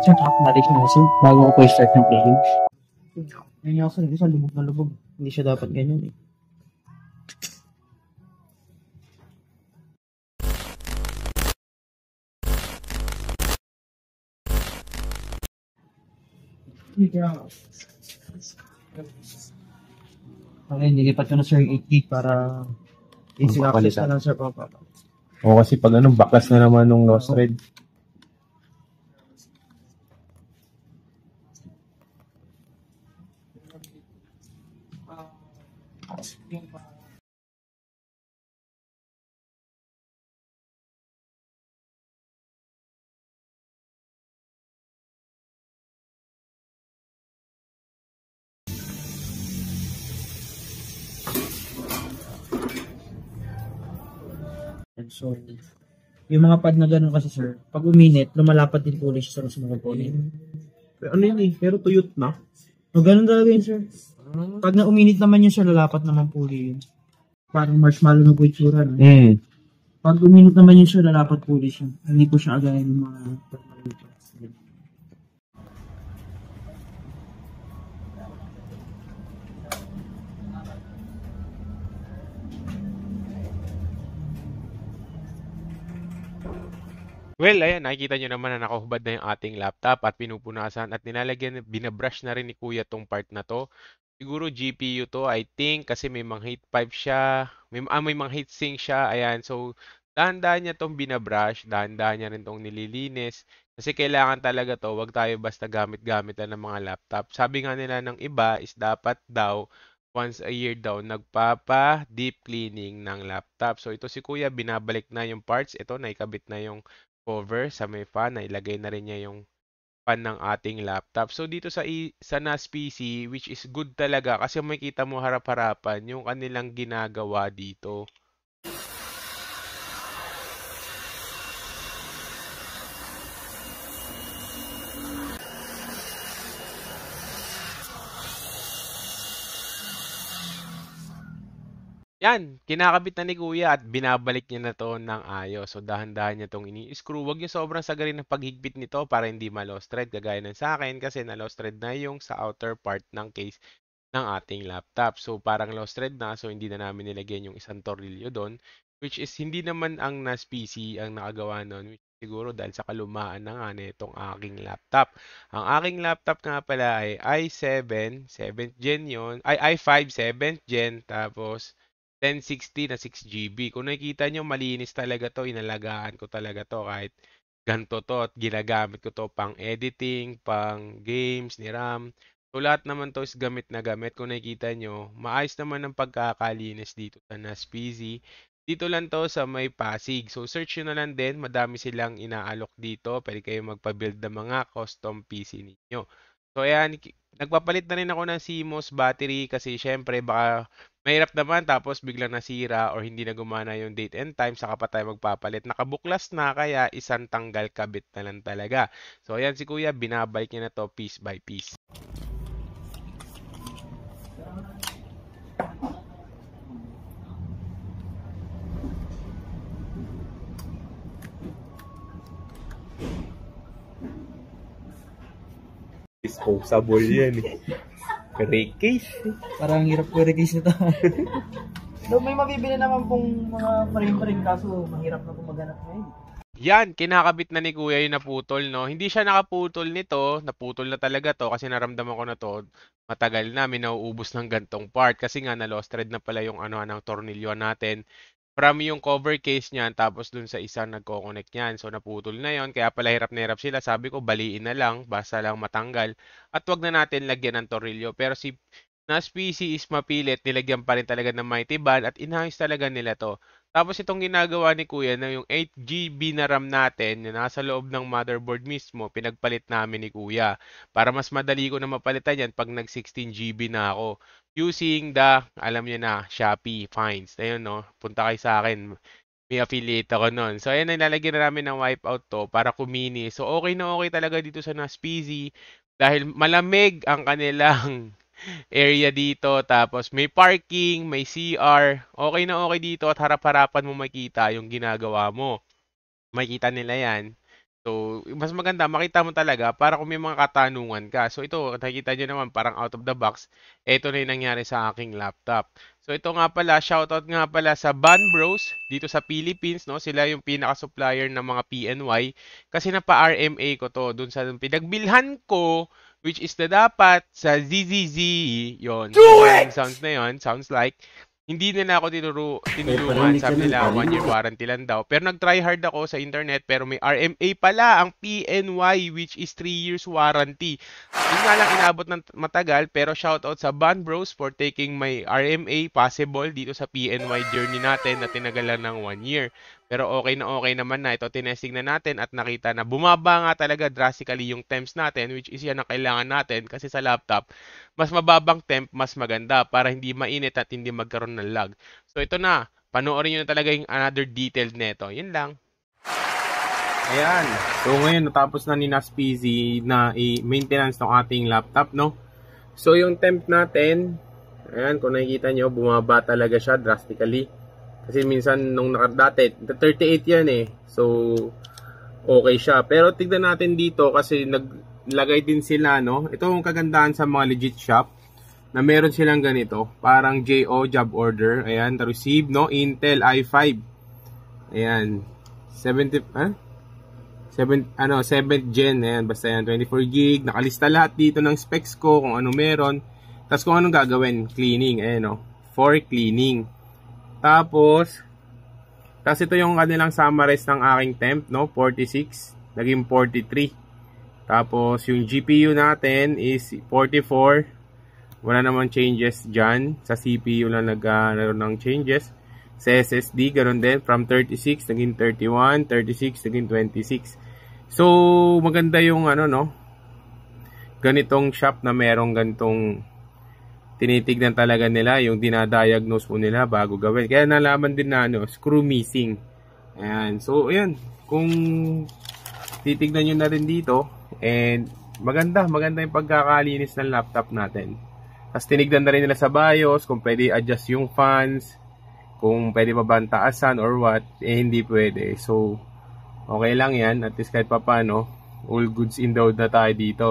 Sir, nakakabalik na sir. Bago ko i-start ng playing. Ngayon ako sir, isa lubog na lubog. Hindi siya dapat ganyan eh. Okay, nilipat ko na sir yung 8 gig para easy access na lang sir. O kasi pag baklas na naman nung lost thread. So, yung mga pad na gano'n kasi sir, pag uminit, lumalapat din po ulit siya sa mga component. Ano yun eh? Pero tuyot na. O, ganun talaga yun sir. Pag na uminit naman yun sir, lalapat naman po ulit yun. Parang marshmallow na po itsura. No? Pag uminit naman yun sir, lalapat po ulit siya. Hindi po siya agad yung mga permanent. Well, ayan, nakikita nyo naman na nakahubad na yung ating laptop at pinupunasan at nilalagyan, binabrush na rin ni Kuya tong part na to. Siguro GPU to, I think, kasi may mga heat pipe siya, may mga heat sink siya, ayan. So, dahan-dahan niya tong binabrush, dahan-dahan niya rin tong nililinis. Kasi kailangan talaga to, wag tayo basta gamit-gamit ng mga laptop. Sabi nga nila ng iba is dapat daw, once a year daw, nagpapa-deep cleaning ng laptop. So, ito si Kuya, binabalik na yung parts. Ito, naikabit na yung cover sa may fan, nailagay na rin niya yung fan ng ating laptop. So dito sa NAS PC, which is good talaga kasi makikita mo harap-harapan yung kanilang ginagawa dito. Yan, kinakabit na ni Kuya at binabalik niya na to ng ayos. So dahan-dahan niya tong ini-screw. Huwag niyo sobrang sagarin ng paghigpit nito para hindi ma-lost thread kagaya ng sa akin kasi na-lost thread na yung sa outer part ng case ng ating laptop. So parang lost thread na, so hindi na namin nilagyan yung isang tornilyo doon, which is hindi naman ang NAS PC ang nakagawa noon, which siguro dahil sa kalumaan na nga nitong aking laptop. Ang aking laptop nga pala ay i7, 7th gen yun, ay i5, 7th gen, tapos 1060 na 6GB. Kung nakikita nyo, malinis talaga to, inalagaan ko talaga to kahit ganito to at ginagamit ko to pang editing, pang games, ni RAM. So lahat naman to is gamit na gamit. Kung nakikita nyo, maayos naman ang pagkakalinis dito sa NAS PC. Dito lang to sa may Pasig. So search nyo na lang din. Madami silang inaalok dito. Pwede kayo magpa-build ng mga custom PC ninyo. So ayan, nagpapalit na rin ako ng CMOS battery kasi syempre baka mahirap naman tapos biglang nasira or hindi na gumana yung date and time saka pa tayo magpapalit. Nakabuklas na kaya isang tanggal kabit na lang talaga. So ayan si Kuya, binabalik niya na to piece by piece. Disposable yan eh. Rake case. Parang hirap ko i-case nito. No, may mabibili naman pong mga frame kaso mahirap na pong maghanap ngayon. Yan, kinakabit na ni Kuya yung naputol, no? Hindi siya nakaputol nito, naputol na talaga to kasi naramdaman ko na to, matagal na, may nauubos ng gantong part kasi nga na-lost thread na pala yung ano ng tornilyo natin. Marami yung cover case niyan tapos dun sa isa nagko-connect niyan. So naputol na yon kaya pala hirap na hirap sila. Sabi ko baliin na lang basta lang matanggal at wag na natin lagyan ng tornilyo. Pero si NAS PC is mapilit, nilagyan pa rin talaga ng mighty band at inayos talaga nila to. Tapos itong ginagawa ni Kuya na yung 8GB na RAM natin na nasa loob ng motherboard mismo, pinagpalit namin ni Kuya para mas madali ko na mapalitan yan pag nag 16GB na ako using the, alam niyo na, Shopee Finds. Ayun, no? Punta kayo sa akin. May affiliate ako nun. So, ayun, nilalagyan na namin ng wipeout to para kumini. So, okay na okay talaga dito sa NAS PC dahil malamig ang kanilang area dito. Tapos, may parking, may CR. Okay na okay dito at harap-harapan mo makita yung ginagawa mo. Makita nila yan. So, mas maganda, makita mo talaga para kung may mga katanungan ka. So, ito, nakikita nyo naman parang out of the box. Ito na yung nangyari sa aking laptop. So, ito nga pala, shoutout nga pala sa Ban Bros dito sa Philippines, no? Sila yung pinaka-supplier ng mga PNY. Kasi napa-RMA ko to dun sa pinagbilhan ko, which is na dapat sa ZZZ, yon. Yung sounds na yon, sounds like, hindi nila ako tinulungan. Sabi nila 1 year warranty lang daw. Pero nag-try hard ako sa internet pero may RMA pala ang PNY which is 3 years warranty. Yun nga lang inabot ng matagal pero shoutout sa Ban Bros for taking my RMA possible dito sa PNY journey natin na tinagalan ng 1 year. Pero okay naman na. Ito tinesting na natin at nakita na bumaba nga talaga drastically yung temps natin which is yan ang kailangan natin kasi sa laptop mas mababang temp, mas maganda para hindi mainit at hindi magkaroon ng lag. So ito na, panoorin nyo na talaga yung another detailed neto. Yun lang. Ayan. So ngayon natapos na ni Naspizzy na i-maintenance ng ating laptop, no? So yung temp natin, ayan, kung nakikita nyo, bumaba talaga siya drastically. Kasi minsan nung dati, 38 yan eh. So okay siya. Pero tignan natin dito kasi naglagay din sila, no? Ito yung kagandahan sa mga legit shop na meron silang ganito, parang JO job order. Ayan, receive, no? Intel i5. Ayan. 7th gen, ayan, basta yan, 24 gig, nakalista lahat dito ng specs ko, kung ano meron, tapos kung anong gagawin, cleaning, ayan, no? For cleaning. Tapos ito yung kanilang summarize ng aking temp, no? 46, naging 43. Tapos yung GPU natin is 44, wala naman changes dyan, sa CPU lang nagkaroon ng changes. Sa SSD, ganoon din, from 36, naging 31, 36, naging 26. So, maganda yung ano, no? Ganitong shop na merong ganitong tinitignan talaga nila, yung dinadiagnose po nila bago gawin. Kaya nalaman din na, ano, screw missing. Ayan. So, ayan. Kung titignan nyo na rin dito, and maganda yung pagkakalinis ng laptop natin. Tapos tinignan na rin nila sa BIOS, kung pwede adjust yung fans, kung pwede pa ba taasan or what, hindi pwede. So, okay lang yan. At least kahit pa paano, all goods in the hood na tayo dito.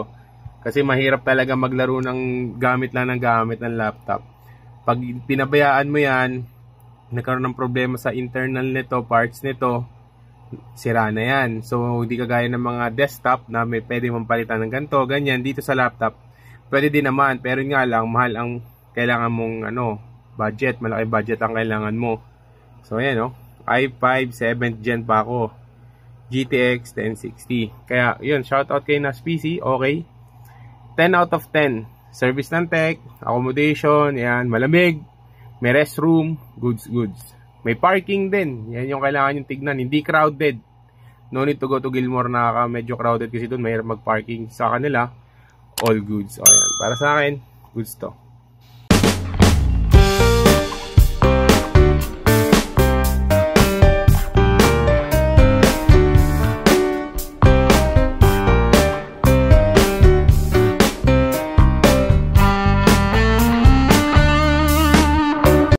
Kasi mahirap talaga maglaro ng gamit ng laptop. Pag pinabayaan mo yan, nagkaroon ng problema sa internal nito, parts nito, sira na yan. So, hindi kagaya ng mga desktop na may pwede mong palitan ng ganito, ganyan. Dito sa laptop, pwede din naman. Pero nga lang, mahal ang kailangan mong budget, malaki budget ang kailangan mo. So ayan, no, i5 7th gen pa ako, GTX 1060. Kaya yun, shoutout kay Naspizzy. Okay, 10 out of 10. Service ng tech, accommodation, yan, malamig, may restroom, goods. May parking din, yan yung kailangan yung tignan. Hindi crowded, no need to go to Gilmore na medyo crowded kasi doon mahirap mag-parking. Sa kanila, all goods. O yan, para sa akin, goods to.